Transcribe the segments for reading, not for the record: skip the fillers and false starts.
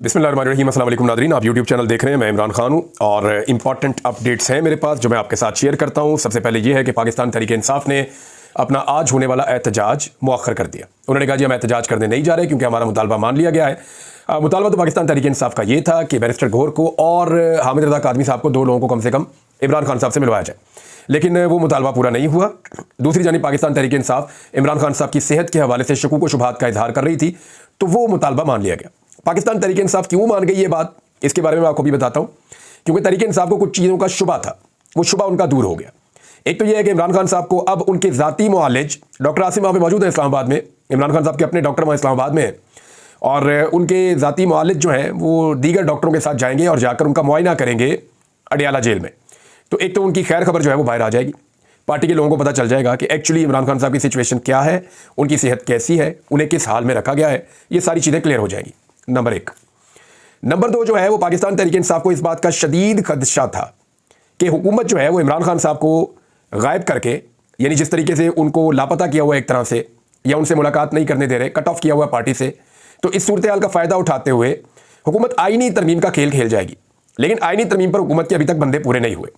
बिस्मिल्लाहिर्रहमानिर्रहीम, अस्सलाम वालेकुम नादरीन। आप यूट्यूब चैनल देख रहे हैं, मैं इमरान खान हूँ और इंपॉर्टेंट अपडेट्स हैं मेरे पास जो मैं आपके साथ शेयर करता हूँ। सबसे पहले ये है कि पाकिस्तान तहरीक-ए-इंसाफ ने अपना आज होने वाला एहतजाज मुअख्खर कर दिया। उन्होंने कहा जी हम एहतजाज करने नहीं जा रहे क्योंकि हमारा मुतालबा मान लिया गया है। मुतालबा तो पाकिस्तान तहरीक-ए-इंसाफ का ये था कि बैरिस्टर गौहर को और हामिद रज़ा कादमी साहब को, दो लोगों को कम से कम इमरान खान साहब से मिलवाया जाए, लेकिन वो मुतालबा पूरा नहीं हुआ। दूसरी जानिब पाकिस्तान तहरीक-ए-इंसाफ इमरान खान साहब की सेहत के हवाले से शकूक व शुबहात का इजहार कर रही थी, तो वो मुतालबा मान लिया गया। पाकिस्तान तहरीक-ए-इंसाफ क्यों मान गई ये बात, इसके बारे में मैं आपको भी बताता हूँ। क्योंकि तहरीक-ए-इंसाफ को कुछ चीज़ों का शुबा था, वो शुबा उनका दूर हो गया। एक तो ये है कि इमरान खान साहब को अब उनके ज़ाती मुआलिज डॉक्टर आसिम वहाँ पे मौजूद है इस्लामाबाद में। इमरान खान साहब के अपने डॉक्टर वहाँ इस्लामाबाद में हैं और उनके ज़ाती मुआलिज जो हैं वो दीगर डॉक्टरों के साथ जाएंगे और जाकर उनका मुआयना करेंगे अडियाला जेल में। तो एक तो उनकी खैर खबर जो है वो बाहर आ जाएगी, पार्टी के लोगों को पता चल जाएगा कि एक्चुअली इमरान खान साहब की सिचुएशन क्या है, उनकी सेहत कैसी है, उन्हें किस हाल में रखा गया है, ये सारी चीज़ें क्लियर हो जाएंगी। नंबर एक। नंबर दो जो है वो पाकिस्तान तहरीक-ए-इंसाफ को इस बात का शदीद खदशा था कि हुकूमत जो है वो इमरान खान साहब को गायब करके, यानी जिस तरीके से उनको लापता किया हुआ एक तरह से, या उनसे मुलाकात नहीं करने दे रहे, कट ऑफ किया हुआ पार्टी से, तो इस सूरत हाल का फ़ायदा उठाते हुए हुकूमत आईनी तरमीम का खेल खेल जाएगी। लेकिन आईनी तरमीम पर हुकूमत के अभी तक बंदे पूरे नहीं हुए।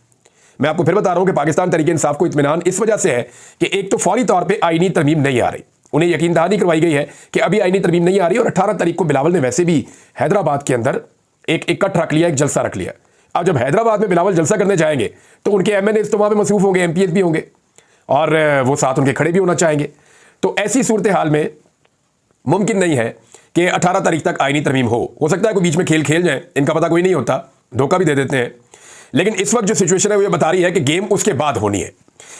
मैं आपको फिर बता रहा हूँ कि पाकिस्तान तहरीक-ए-इंसाफ को इत्मीनान इस वजह से है कि एक तो फौरी तौर पर आईनी तरमीम नहीं आ रही, उन्हें यकीन दहानी करवाई गई है कि अभी आईनी तरमीम नहीं आ रही। और 18 तारीख को बिलावल ने वैसे भी हैदराबाद के अंदर एक इकट्ठ रख लिया, एक जलसा रख लिया। अब जब हैदराबाद में बिलावल जलसा करने जाएंगे तो उनके एमएनएस तो वहाँ पे मसरूफ होंगे, एमपीएस भी होंगे और वो साथ उनके खड़े भी होना चाहेंगे। तो ऐसी सूरत हाल में मुमकिन नहीं है कि 18 तारीख तक आईनी तरमीम हो सकता है कोई बीच में खेल खेल जाए, इनका पता कोई नहीं होता, धोखा भी दे देते हैं। लेकिन इस वक्त जो सिचुएशन है वो ये बता रही है कि गेम उसके बाद होनी है,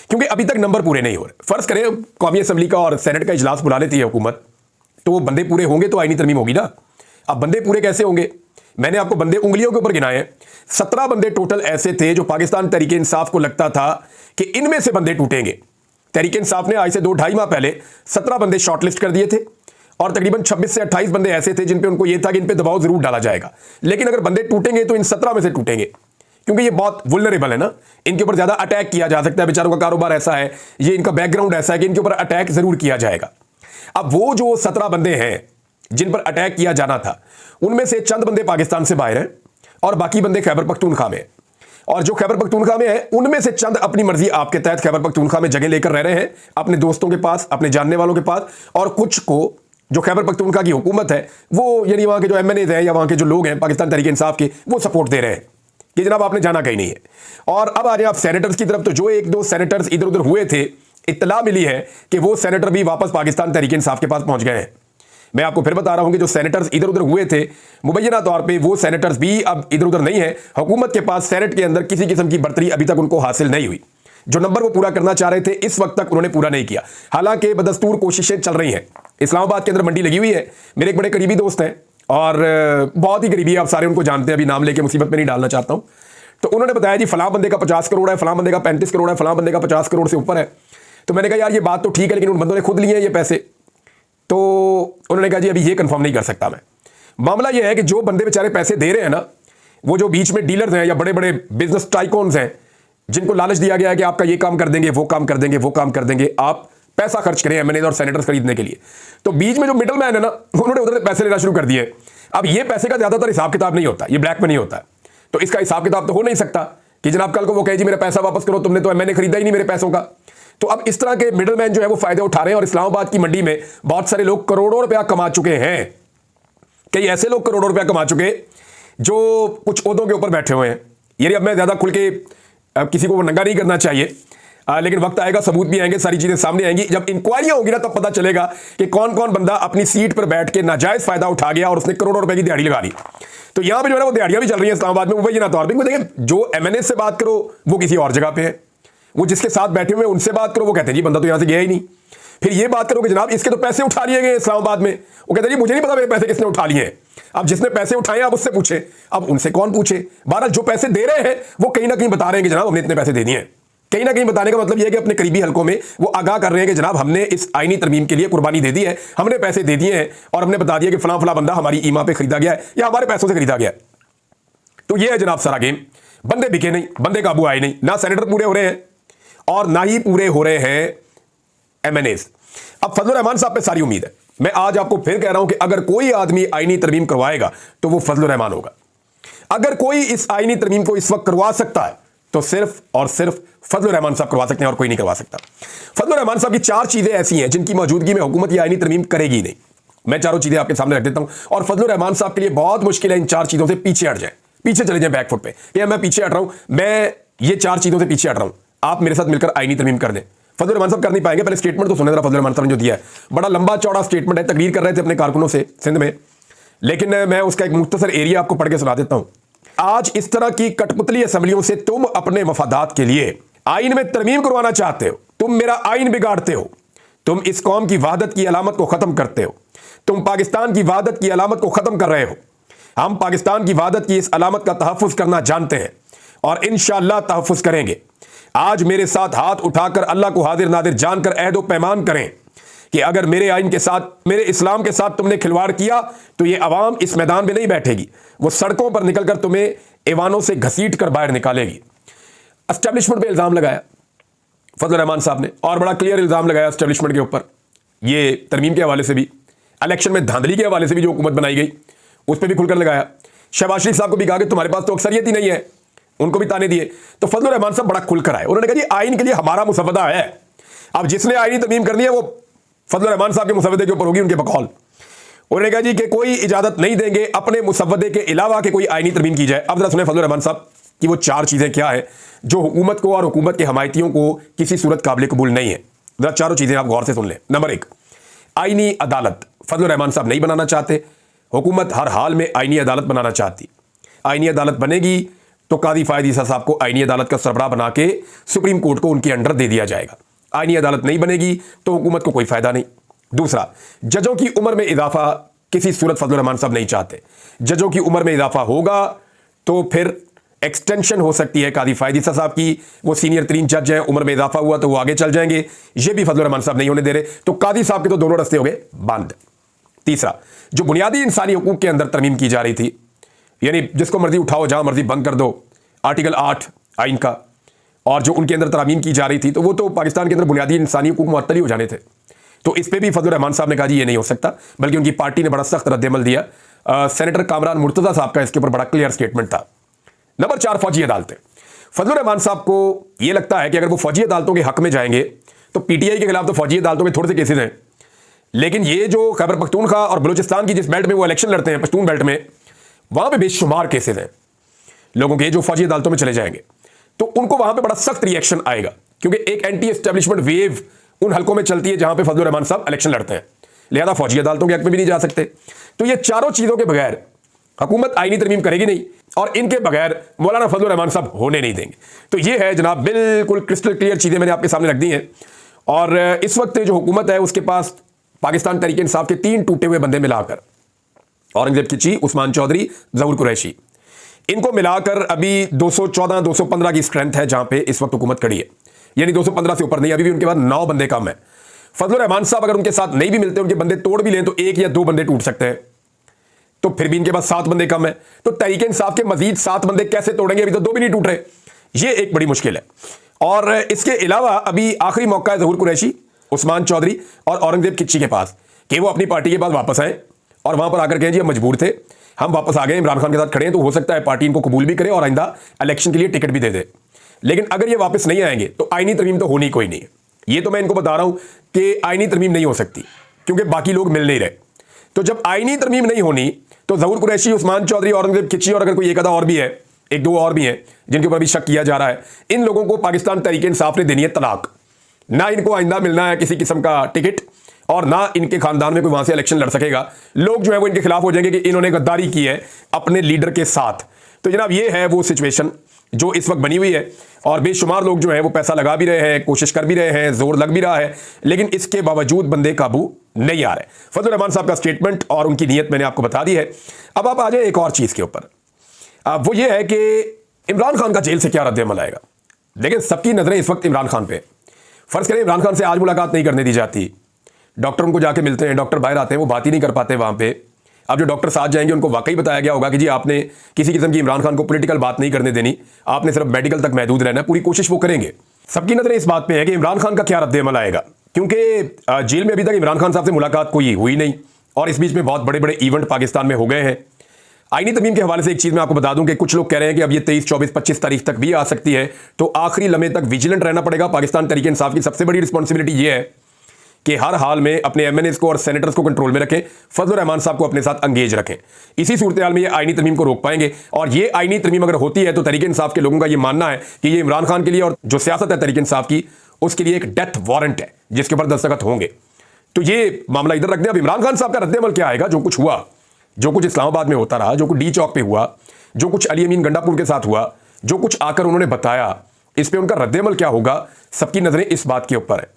क्योंकि अभी तक नंबर पूरे नहीं हो रहे। फर्ज करें कौमी असम्बली का और सेनेट का इजलास बुला लेती है हुकूमत, तो वो बंदे पूरे होंगे तो आईनी तरमीम होगी ना। अब बंदे पूरे कैसे होंगे? मैंने आपको बंदे उंगलियों के ऊपर गिनाए हैं। 17 बंदे टोटल ऐसे थे जो पाकिस्तान तहरीक-ए-इंसाफ को लगता था कि इनमें से बंदे टूटेंगे। तहरीक-ए-इंसाफ ने आज से 2-2.5 माह पहले 17 बंदे शॉर्टलिस्ट कर दिए थे और तकरीबन 26 से 28 बंदे ऐसे थे जिन पे उनको यह था कि इन पे दबाव जरूर डाला जाएगा, लेकिन अगर बंदे टूटेंगे तो इन 17 में से टूटेंगे, क्योंकि ये बहुत वुल्नरेबल है ना, इनके ऊपर ज्यादा अटैक किया जा सकता है। बेचारों का कारोबार ऐसा है, ये इनका बैकग्राउंड ऐसा है कि इनके ऊपर अटैक जरूर किया जाएगा। अब वो जो 17 बंदे हैं जिन पर अटैक किया जाना था, उनमें से चंद बंदे पाकिस्तान से बाहर हैं और बाकी बंदे खैबर पख्तूनख्वा में हैं। और जो खैबर पख्तूनख्वा में है उनमें से चंद अपनी मर्जी आपके तहत खैबर पख्तूनख्वा में जगह लेकर रह रहे हैं, अपने दोस्तों के पास, अपने जानने वालों के पास, और कुछ को जो खैबर पख्तूनख्वा की हुकूमत है वो, यानी वहां के जो एमएनएज हैं या वहां के जो लोग हैं पाकिस्तान तहरीक-ए-इंसाफ के, वो सपोर्ट दे रहे हैं कि जनाब आपने जाना कहीं नहीं है। और अब आ जाए आप सेनेटर्स की तरफ, तो जो 1-2 सेनेटर्स इधर उधर हुए थे, इत्तला मिली है कि वो सेनेटर भी वापस पाकिस्तान तहरीक-ए-इंसाफ के पास पहुंच गए हैं। मैं आपको फिर बता रहा हूं कि जो सेनेटर्स इधर उधर हुए थे, मुबैना तौर पे वो सेनेटर्स भी अब इधर उधर नहीं है। हुकूमत के पास सेनेट के अंदर किसी किस्म की बर्तरी अभी तक उनको हासिल नहीं हुई। जो नंबर वो पूरा करना चाह रहे थे इस वक्त तक उन्होंने पूरा नहीं किया, हालांकि बदस्तूर कोशिशें चल रही हैं। इस्लामाबाद के अंदर मंडी लगी हुई है, मेरे एक बड़े करीबी दोस्त हैं और बहुत ही करीबी है, आप सारे उनको जानते हैं, अभी नाम लेके मुसीबत में नहीं डालना चाहता हूं। तो उन्होंने बताया जी फलां बंदे का 50 करोड़ है, फलां बंदे का 35 करोड़ है, फलां बंदे का 50 करोड़ से ऊपर है। तो मैंने कहा यार ये बात तो ठीक है, लेकिन उन बंदों ने खुद लिए हैं ये पैसे। तो उन्होंने कहा जी अभी ये कंफर्म नहीं कर सकता मैं। मामला ये है कि जो बंदे बेचारे पैसे दे रहे हैं ना, वो जो बीच में डीलर्स हैं या बड़े बड़े बिजनेस टाइकॉन्स हैं, जिनको लालच दिया गया है कि आपका ये काम कर देंगे, वो काम कर देंगे, वो काम कर देंगे, आप पैसा खर्च करें एमएनए और सेनेटर्स खरीदने के लिए। तो बीच में जो मिडल मैन है ना, उन्होंने उधर से पैसे लेना शुरू कर दिए। अब ये पैसे का ज्यादातर हिसाब किताब नहीं होता, ये ब्लैक में नहीं होता, तो इसका हिसाब किताब तो हो नहीं सकता कि जनाब कल को वो कहे जी मेरा पैसा वापस करो, तुमने तो एमएनए खरीदा ही नहीं मेरे पैसों का। तो अब इस तरह के मिडल मैन जो है वो फायदे उठा रहे हैं और इस्लामाबाद की मंडी में बहुत सारे लोग करोड़ों रुपया कमा चुके हैं। कई ऐसे लोग करोड़ों रुपया कमा चुके जो कुछ ओहदों के ऊपर बैठे हुए हैं। यानी अब मैं ज्यादा खुल के किसी को नंगा नहीं करना चाहिए, लेकिन वक्त आएगा, सबूत भी आएंगे, सारी चीजें सामने आएंगी। जब इंक्वायरियां होंगी ना तब पता चलेगा कि कौन कौन बंदा अपनी सीट पर बैठ के नाजायज फायदा उठा गया और उसने करोड़ों रुपए की दिहाड़ी लगा ली। तो यहां पे जो है वो दिहाड़ियां भी चल रही है इस्लामाबाद में। मुबैना तौर पर देखिए, जो एमएनए से बात करो वो किसी और जगह पे है, वो जिसके साथ बैठे हुए उनसे बात करो वो कहते हैं जी बंदा तो यहां से गया ही नहीं। फिर ये बात करो कि जनाब इसके तो पैसे उठा लिए गए इस्लामाबाद में, वो कहते हैं जी मुझे नहीं पता मेरे पैसे किसने उठा लिए हैं। अब जिसने पैसे उठाए आप उससे पूछे, अब उनसे कौन पूछे? बहरहाल जो पैसे दे रहे हैं वो कहीं ना कहीं बता रहे हैं कि जनाब हमने इतने पैसे दे दिए हैं। कहीं ना कहीं बताने का मतलब यह है कि अपने करीबी हलकों में वो आगाह कर रहे हैं कि जनाब हमने इस आईनी तरमीम के लिए कुर्बानी दे दी है, हमने पैसे दे दिए हैं और हमने बता दिया कि फला फला बंदा हमारी ईमा पे खरीदा गया है या हमारे पैसों से खरीदा गया है। तो यह है जनाब सारा गेम। बंदे बिके नहीं, बंदे काबू आए नहीं, ना सेनेटर पूरे हो रहे हैं और ना ही पूरे हो रहे हैं एमएनएस। अब फजल रहमान साहब पे सारी उम्मीद है, मैं आज आपको फिर कह रहा हूं कि अगर कोई आदमी आईनी तरमीम करवाएगा तो वो फजलुर रहमान होगा। अगर कोई इस आईनी तरमीम को इस वक्त करवा सकता है तो सिर्फ और सिर्फ फजलुर रहमान साहब करवा सकते हैं और कोई नहीं करवा सकता। फजलुर रहमान साहब की 4 चीजें ऐसी हैं जिनकी मौजूदगी में हुकूमत ये आईनी तरमीम करेगी नहीं। मैं चारों चीजें आपके सामने रख देता हूं और फजलुर रहमान साहब के लिए बहुत मुश्किल है इन 4 चीजों से पीछे हट जाए, पीछे चले जाए बैकफुट पे। या मैं पीछे हट रहा हूं, मैं ये 4 चीजों से पीछे हट रहा हूं, आप मेरे साथ मिलकर आईनी तरमीम कर दें। फजलुर रहमान साहब कर नहीं पाएंगे। पहले स्टेटमेंट तो सुने जरा फजलुर रहमान साहब ने जो दिया है, बड़ा लंबा चौड़ा स्टेटमेंट है, तकरीर कर रहे थे अपने कारकुनों से सिंध में, लेकिन मैं उसका एक मुख्तसर एरिया आपको पढ़ के सुना देता हूं। आज इस तरह की कठपुतली असम्बलियों से तुम अपने मफादात के लिए आइन में तरमीम करवाना चाहते हो, तुम मेरा आइन बिगाड़ते हो, तुम इस कौम की वहादत की अलामत को खत्म करते हो, तुम पाकिस्तान की वहादत की अलामत को खत्म कर रहे हो। हम पाकिस्तान की वहादत की इस अलामत का तहफ़्फ़ुज़ करना जानते हैं और इंशाअल्लाह तहफ़्फ़ुज़ करेंगे। आज मेरे साथ हाथ उठाकर अल्लाह को हाजिर नादिर जानकर अहद व पैमान करें कि अगर मेरे आइन के साथ, मेरे इस्लाम के साथ तुमने खिलवाड़ किया तो ये अवाम इस मैदान में नहीं बैठेगी, वो सड़कों पर निकलकर तुम्हें ऐवानों से घसीट कर बाहर निकालेगी। एस्टेब्लिशमेंट पे इल्ज़ाम लगाया फजलुर रहमान साहब ने और बड़ा क्लियर इल्ज़ाम लगाया एस्टेब्लिशमेंट के ऊपर, ये तरमीम के हवाले से भी, इलेक्शन में धांधली के हवाले से भी जो हुकूमत बनाई गई उस पर भी खुलकर लगाया। शहबाज शरीफ साहब को भी कहा कि तुम्हारे पास तो अक्सरियत ही नहीं है, उनको भी ताने दिए। तो फजलुर रहमान साहब बड़ा खुलकर आए, उन्होंने कहा जी आइन के लिए हमारा मुसवदा है, अब जिसने आईनी तरमीम करनी है वो फजलुर रहमान साहब के मुसवदे के ऊपर होगी, उनके बकौल। उन्होंने कहा जी कि कोई इजाजत नहीं देंगे अपने मुसवदे के अलावा कि कोई आईनी तरमीम की जाए। अब जरा सुने फजलुर रहमान साहब कि वो 4 चीजें क्या है जो हुकूमत को और हुकूमत के हमायतियों को किसी सूरत काबिल कबूल नहीं है। जरा चारों चीजें आप गौर से सुन लें। नंबर 1, आईनी अदालत फजलुर रहमान साहब नहीं बनाना चाहते, हुकूमत हर हाल में आईनी अदालत बनाना चाहती। आईनी अदालत बनेगी तो कादी फायद ईसा साहब को आईनी अदालत का सरबराह बना के सुप्रीम कोर्ट को उनके अंडर दे दिया जाएगा। आईनी अदालत नहीं बनेगी तो हुकूमत को कोई फायदा नहीं। दूसरा, जजों की उम्र में इजाफा किसी सूरत फजलुर रहमान साहब नहीं चाहते। जजों की उम्र में इजाफा होगा तो फिर एक्सटेंशन हो सकती है कादी फायद ईसा साहब की, वो सीनियर तरीन जज हैं, उम्र में इजाफा हुआ तो वो आगे चल जाएंगे, ये भी फजलुर रहमान साहब नहीं होने दे रहे, तो कादी साहब के तो दोनों रस्ते हो गए बंद। तीसरा, जो बुनियादी इंसानी हुकूक के अंदर तरमीम की जा रही थी, यानी जिसको मर्जी उठाओ जहां मर्जी बंद कर दो, आर्टिकल 8 आइन का, और जो उनके अंदर तरमीम की जा रही थी तो वो तो पाकिस्तान के अंदर बुनियादी इंसानी हुकूक मुअत्तल ही हो जाने थे। तो इस पर भी फजलुर रहमान साहब ने कहा जी ये नहीं हो सकता, बल्कि उनकी पार्टी ने बड़ा सख्त रद्दअमल दिया। सेनेटर कामरान मुर्तज़ा साहब का इसके ऊपर बड़ा क्लियर स्टेटमेंट था। नंबर 4, फौजी अदालतें। फजलुर रहमान साहब को यह लगता है कि अगर वो फौजी अदालतों के हक में जाएंगे तो पीटीआई के खिलाफ तो फौजी अदालतों में थोड़े से केसेस हैं, लेकिन ये जो खैबर पख्तूनख्वा और बलूचिस्तान की जिस बेल्ट में वो इलेक्शन लड़ते हैं, पश्तून बेल्ट में, वहां पे बेशुमार केसेस हैं लोगों के जो फौजी अदालतों में चले जाएंगे, तो उनको वहां पे बड़ा सख्त रिएक्शन आएगा, क्योंकि एक एंटी एस्टेब्लिशमेंट वेव उन हलकों में चलती है जहां पे फजलुर रहमान साहब इलेक्शन लड़ते हैं, लिहाजा फौजी अदालतों के हक में भी नहीं जा सकते। तो ये चारों चीजों के बगैर हुकूमत आईनी तरमीम करेगी नहीं और इनके बगैर मौलाना फजलुर रहमान साहब होने नहीं देंगे। तो ये है जनाब, बिल्कुल क्रिस्टल क्लियर चीजें मैंने आपके सामने रख दी हैं। और इस वक्त जो हुकूमत है उसके पास पाकिस्तान तहरीक इंसाफ के 3 टूटे हुए बंदे मिलाकर, औरंगजेब किची, उस्मान चौधरी, ज़हूर कुरैशी, इनको मिलाकर अभी 214 215 की स्ट्रेंथ है जहां पे इस वक्त हुकूमत खड़ी है, यानी 215 से ऊपर नहीं, अभी भी उनके पास 9 बंदे कम है। फजलुर रहमान साहब अगर उनके साथ नहीं भी मिलते, उनके बंदे तोड़ भी लें तो 1 या 2 बंदे टूट सकते हैं, तो फिर भी इनके पास 7 बंदे कम है। तो तहरीक इंसाफ के मजीद 7 बंदे कैसे तोड़ेंगे, अभी तो 2 भी नहीं टूट रहे, ये एक बड़ी मुश्किल है। और इसके अलावा अभी आखिरी मौका है ज़हूर कुरैशी, उस्मान चौधरी और औरंगजेब किच्ची के पास कि वो अपनी पार्टी के पास वापस आए और वहां पर आकर कहें जी हम मजबूर थे, हम वापस आ गए, इमरान खान के साथ खड़े हैं, तो हो सकता है पार्टी इनको कबूल भी करे और आइंदा इलेक्शन के लिए टिकट भी दे दे। लेकिन अगर ये वापस नहीं आएंगे तो आईनी तरमीम तो होनी कोई नहीं है। ये तो मैं इनको बता रहा हूं कि आईनी तरमीम नहीं हो सकती, क्योंकि बाकी लोग मिल नहीं रहे। तो जब आईनी तरमीम नहीं होनी तो ज़हूर कुरैशी, उस्मान चौधरी, औरंगजेब किच्ची और अगर कोई एक आधा और भी है, 1-2 और भी हैं जिनके ऊपर भी शक किया जा रहा है, इन लोगों को पाकिस्तान तहरीक इंसाफ ने देनी है तलाक। ना इनको आइंदा मिलना है किसी किस्म का टिकट और ना इनके खानदान में कोई वहां से इलेक्शन लड़ सकेगा। लोग जो है वो इनके खिलाफ हो जाएंगे कि इन्होंने गद्दारी की है अपने लीडर के साथ। तो जनाब ये है वो सिचुएशन जो इस वक्त बनी हुई है और बेशुमार लोग जो है वो पैसा लगा भी रहे हैं, कोशिश कर भी रहे हैं, जोर लग भी रहा है, लेकिन इसके बावजूद बंदे काबू नहीं आ रहे। फजलुर रहमान साहब का स्टेटमेंट और उनकी नीयत मैंने आपको बता दी है। अब आप आ जाए एक और चीज के ऊपर, वो ये है कि इमरान खान का जेल से क्या रद्द-ए-अमल आएगा। लेकिन सबकी नजरें इस वक्त इमरान खान पे। फर्ज करें इमरान खान से आज मुलाकात नहीं करने दी जाती, डॉक्टर उनको जाके मिलते हैं, डॉक्टर बाहर आते हैं, वो बात ही नहीं कर पाते वहां पे। अब जो डॉक्टर साथ जाएंगे उनको वाकई बताया गया होगा कि जी आपने किसी किस्म की इमरान खान को पॉलिटिकल बात नहीं करने देनी, आपने सिर्फ मेडिकल तक महदूद रहना है, पूरी कोशिश वो करेंगे। सबकी नजरें इस बात पे है कि इमरान खान का क्या रद्द-ए-अमल आएगा। क्योंकि जेल में अभी तक इमरान खान साहब से मुलाकात कोई हुई नहीं और इस बीच में बहुत बड़े बड़े इवेंट पाकिस्तान में हो गए हैं। आईनी तरमीम के हवाले से एक चीज़ मैं आपको बता दूं कि कुछ लोग कह रहे हैं कि अब ये 23, 24, 25 तारीख तक भी आ सकती है, तो आखिरी लम्हे तक विजिलेंट रहना पड़ेगा। पाकिस्तान तहरीक इंसाफ की सबसे बड़ी रिस्पॉन्सिबिलिटी ये है कि हर हाल में अपने एमएनएस को और सेनेटर्स को कंट्रोल में रखें, फजल रहमान साहब को अपने साथ अंगेज रखें। इसी सूरत हाल में ये आईनी तरमीम को रोक पाएंगे। और ये आईनी तरमीम अगर होती है तो तहरीक इंसाफ के लोगों का ये मानना है कि ये इमरान खान के लिए और जो सियासत है तहरीक इंसाफ की, उसके लिए एक डेथ वारंट है जिसके ऊपर दस्तखत होंगे। तो ये मामला इधर रख दें। अब इमरान खान साहब का रद्द-ए-अमल क्या आएगा? जो कुछ हुआ, जो कुछ इस्लामाबाद में होता रहा, जो कुछ डी चौक पे हुआ, जो कुछ अली अमीन गंडापुर के साथ हुआ, जो कुछ आकर उन्होंने बताया, इस पे उनका रद्द-ए-अमल क्या होगा, सबकी नजरें इस बात के ऊपर है।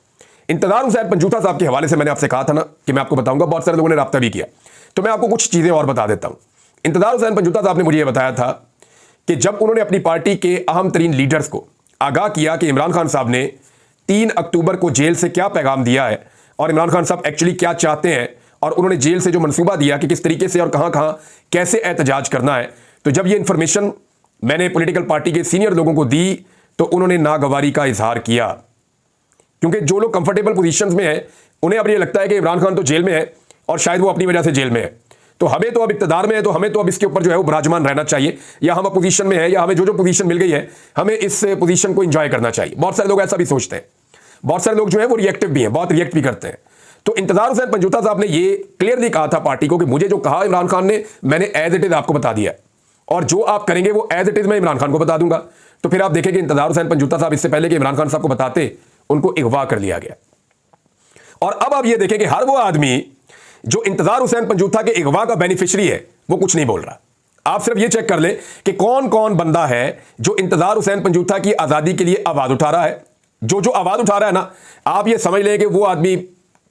इंतजार हुसैन पंजूता साहब के हवाले से मैंने आपसे कहा था ना कि मैं आपको बताऊंगा, बहुत सारे लोगों ने राब्ता भी किया, तो मैं आपको कुछ चीजें और बता देता हूं। इंतजार हुसैन पंजूता साहब ने मुझे यह बताया था कि जब उन्होंने अपनी पार्टी के अहम तरीन लीडर्स को आगाह किया कि इमरान खान साहब ने 3 अक्टूबर को जेल से क्या पैगाम दिया है और इमरान खान साहब एक्चुअली क्या चाहते हैं, और उन्होंने जेल से जो मंसूबा दिया कि किस तरीके से और कहां कहां कैसे एहतजाज करना है, तो जब ये इंफॉर्मेशन मैंने पॉलिटिकल पार्टी के सीनियर लोगों को दी तो उन्होंने नागवारी का इजहार किया। क्योंकि जो लोग कंफर्टेबल पोजीशंस में हैं उन्हें अब ये लगता है कि इमरान खान तो जेल में है और शायद वो अपनी वजह से जेल में है, तो हमें तो अब इक्तदार में है, तो हमें तो अब इसके ऊपर जो है वो विराजमान रहना चाहिए, या हम पोजीशन में है, या हमें जो पोजीशन मिल गई है हमें इस पोजीशन को एंजॉय करना चाहिए। बहुत सारे लोग ऐसा भी सोचते हैं, बहुत सारे लोग जो है वो रिएक्टिव भी हैं, बहुत रिएक्ट भी करते हैं। तो इंतजार हुसैन पंजूता साहब ने ये क्लियरली कहा था पार्टी को कि मुझे जो कहा इमरान खान ने, मैंने एज इट इज आपको बता दिया है, और जो आप करेंगे वो एज इट इज मैं इमरान खान को बता दूंगा। तो फिर आप देखेंगे इंतजार हुसैन पंजूता साहब इससे पहले कि इमरान खान साहब को बताते, उनको अगवा कर लिया गया। और अब आप ये देखें कि हर वो आदमी जो इंतजार हुसैन पंजूता के अगवा का बेनिफिशियरी है वो कुछ नहीं बोल रहा। आप सिर्फ ये चेक कर लें कि कौन कौन बंदा है जो इंतजार हुसैन पंजूता की आजादी के लिए आवाज उठा रहा है। जो आवाज उठा रहा है ना, आप ये समझ लें कि वो आदमी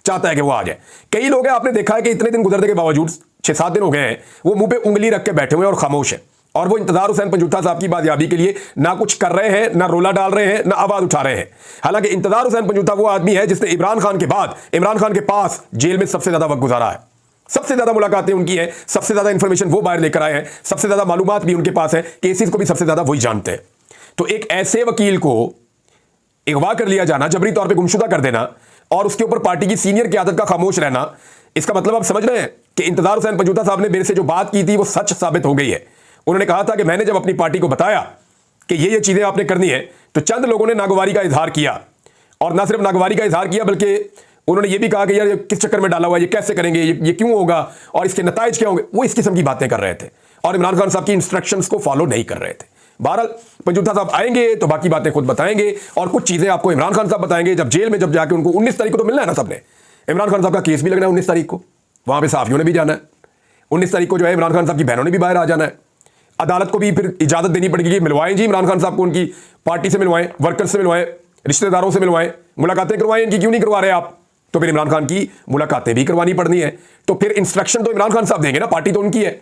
चाहता है कि वो आ जाए। कई लोग हैं, आपने देखा है कि इतने दिन गुजरने के बावजूद 6-7 दिन हो गए हैं, वो मुंह पे उंगली रख के बैठे हुए हैं और खामोश है, और वो इंतजार हुसैन पंजूता साहब की बाजियाबी के लिए ना कुछ कर रहे हैं, ना रोला डाल रहे हैं, ना आवाज उठा रहे हैं। हालांकि इंतजार हुसैन पंजूता वो आदमी है जिसने इमरान खान के बाद इमरान खान के पास जेल में सबसे ज्यादा वक्त गुजारा है, सबसे ज्यादा मुलाकातें उनकी हैं, सबसे ज्यादा इंफॉर्मेशन वो बाहर लेकर आए हैं, सबसे ज्यादा मालूमात भी उनके पास है, केसेस को भी सबसे ज्यादा वही जानते हैं। तो एक ऐसे वकील को अगवा कर लिया जाना, जबरी तौर पे गुमशुदा कर देना, और उसके ऊपर पार्टी की सीनियर क़यादत का खामोश रहना, इसका मतलब आप समझ रहे हैं कि इंतजार हुसैन पंजूता साहब ने मेरे से जो बात की थी वो सच साबित हो गई है। उन्होंने कहा था कि मैंने जब अपनी पार्टी को बताया कि ये चीजें आपने करनी है, तो चंद लोगों ने नागवारी का इजहार किया, और ना सिर्फ नागवारी का इजहार किया बल्कि उन्होंने ये भी कहा कि यार ये किस चक्कर में डाला हुआ है, ये कैसे करेंगे, ये क्यों होगा और इसके नताइज क्या होंगे। वो इस किस्म की बातें कर रहे थे और इमरान खान साहब की इंस्ट्रक्शंस को फॉलो नहीं कर रहे थे। बहरहाल पंजूता साहब आएंगे तो बाकी बातें खुद बताएंगे, और कुछ चीजें आपको इमरान खान साहब बताएंगे जब जेल में, जब जाके उनको 19 तारीख को तो मिलना है ना सबने। इमरान खान साहब का केस भी लगना है 19 तारीख को, वहां पे साफियों ने भी जाना है। 19 तारीख को जो है इमरान खान साहब की बहनों ने भी बाहर आ जाना है। अदालत को भी फिर इजाजत देनी पड़ेगी कि मिलवाएं जी इमरान खान साहब को, उनकी पार्टी से मिलवाएं, वर्कर्स से मिलवाएं, रिश्तेदारों से मिलवाएं, मुलाकातें करवाएं, इनकी क्यों नहीं करवा रहे आप। तो फिर इमरान खान की मुलाकातें भी करवानी पड़नी है। तो फिर इंस्ट्रक्शन तो इमरान खान साहब देंगे ना, पार्टी तो उनकी है,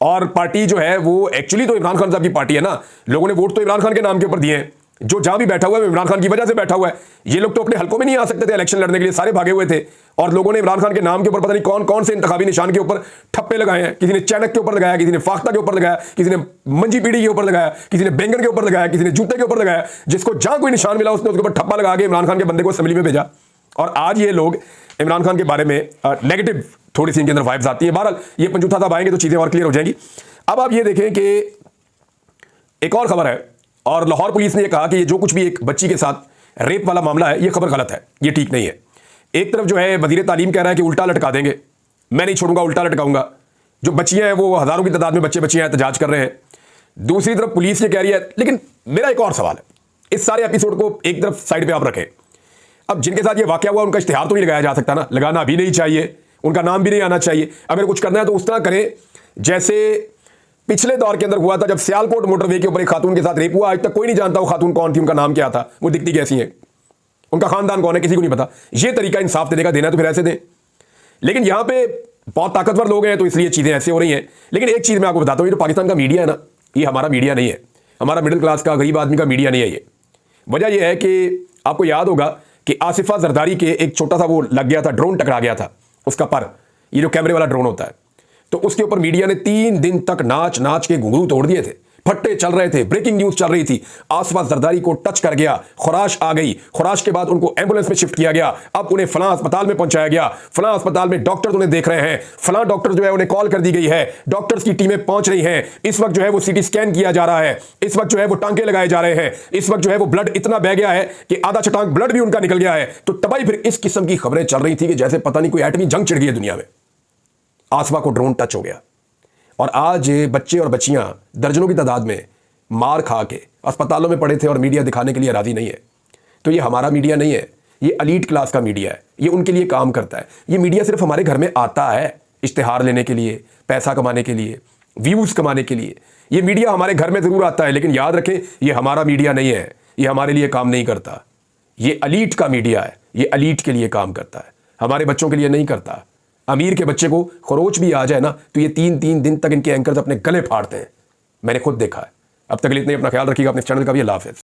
और पार्टी जो है वो एक्चुअली तो इमरान खान साहब की पार्टी है ना। लोगों ने वोट तो इमरान खान के नाम के ऊपर दिए हैं, जो जहां भी बैठा हुआ है इमरान खान की वजह से बैठा हुआ है। ये लोग तो अपने हलकों में नहीं आ सकते थे इलेक्शन लड़ने के लिए, सारे भागे हुए थे, और लोगों ने इमरान खान के नाम के ऊपर पता नहीं कौन कौन से इंतखाबी निशान के ऊपर ठप्पे लगाए हैं। किसी ने चैनक के ऊपर लगाया, किसी ने फाख्ता के ऊपर लगाया, किसी ने मंजी पीढ़ी के ऊपर लगाया, किसी ने बैंगन के ऊपर लगाया, किसी ने जूते के ऊपर लगाया। जिसको जहां कोई निशान मिला उसने उसके ऊपर ठप्पा लगा के इमरान खान के बंदे को असेंबली में भेजा। और आज ये लोग इमरान खान के बारे में नेगेटिव थोड़ी सी इनके अंदर वाइब्स आती है। बहरहाल ये पंजूता साहब आएंगे तो चीजें और क्लियर हो जाएंगी। अब आप ये देखें कि एक और खबर है, और लाहौर पुलिस ने यह कहा कि ये जो कुछ भी एक बच्ची के साथ रेप वाला मामला है, ये खबर गलत है, ये ठीक नहीं है। एक तरफ जो है वजीर तालीम कह रहा है कि उल्टा लटका देंगे, मैं नहीं छोड़ूंगा, उल्टा लटकाऊंगा। जो बच्चियां हैं वो हजारों की तादाद में बच्चियां एहतजाज कर रहे हैं। दूसरी तरफ पुलिस ये कह रही है। लेकिन मेरा एक और सवाल है, इस सारे एपिसोड को एक तरफ साइड पे आप रखें। अब जिनके साथ ये वाकया हुआ उनका इश्तिहार तो नहीं लगाया जा सकता ना, लगाना भी नहीं चाहिए, उनका नाम भी नहीं आना चाहिए। अगर कुछ करना है तो उस तरह करें जैसे पिछले दौर के अंदर हुआ था, जब सियालकोट मोटरवे के ऊपर एक खातून के साथ रेप हुआ। आज तक कोई नहीं जानता वो खातून कौन थी, उनका नाम क्या था, वो दिखती कैसी है, उनका खानदान कौन है, किसी को नहीं पता। ये तरीका इंसाफ देने का देना है तो फिर ऐसे दें। लेकिन यहां पे बहुत ताकतवर लोग हैं तो इसलिए चीजें ऐसे हो रही हैं। लेकिन एक चीज मैं आपको बताता हूं, ये जो पाकिस्तान का मीडिया है ना, ये हमारा मीडिया नहीं है, हमारा मिडिल क्लास का गरीब आदमी का मीडिया नहीं है ये। वजह यह है कि आपको याद होगा कि आसिफा जरदारी के एक छोटा सा वो लग गया था, ड्रोन टकरा गया था उसका पर, ये जो कैमरे वाला ड्रोन होता है, तो उसके ऊपर मीडिया ने 3 दिन तक नाच नाच के घुंघरू तोड़ दिए थे। फट्टे चल रहे थे, ब्रेकिंग न्यूज चल रही थी, आसफा जरदारी को टच कर गया, खुराश आ गई, खुराश के बाद उनको एम्बुलेंस में शिफ्ट किया गया, अब उन्हें फलां अस्पताल में पहुंचाया गया, फलां अस्पताल में डॉक्टर उन्हें देख रहे हैं, फलां डॉक्टर जो है उन्हें कॉल कर दी गई है, डॉक्टर्स की टीमें पहुंच रही हैं, इस वक्त जो है वो सीटी स्कैन किया जा रहा है, इस वक्त जो है वो टांके लगाए जा रहे हैं, इस वक्त जो है वो ब्लड इतना बह गया है कि आधा छटांक ब्लड भी उनका निकल गया है। तो तबाही फिर इस किस्म की खबरें चल रही थी कि जैसे पता नहीं कोई एटमी जंग छिड़ गई है दुनिया में। आसफा को ड्रोन टच हो गया और आज बच्चे और बच्चियां दर्जनों की तादाद में मार खा के अस्पतालों में पड़े थे और मीडिया दिखाने के लिए राजी नहीं है। तो ये हमारा मीडिया नहीं है, ये एलीट क्लास का मीडिया है, ये उनके लिए काम करता है। ये मीडिया सिर्फ हमारे घर में आता है इश्तिहार लेने के लिए, पैसा कमाने के लिए, व्यूज़ कमाने के लिए। ये मीडिया हमारे घर में ज़रूर आता है, लेकिन याद रखें ये हमारा मीडिया नहीं है, ये हमारे लिए काम नहीं करता। ये एलीट का मीडिया है, ये एलीट के लिए काम करता है, हमारे बच्चों के लिए नहीं करता। अमीर के बच्चे को खरोच भी आ जाए ना तो ये 3-3 दिन तक इनके एंकर्स अपने गले फाड़ते हैं, मैंने खुद देखा है। अब तक के लिए इतने, अपना ख्याल रखिएगा, अपने चैनल का भी। अल्लाह हाफ़िज़।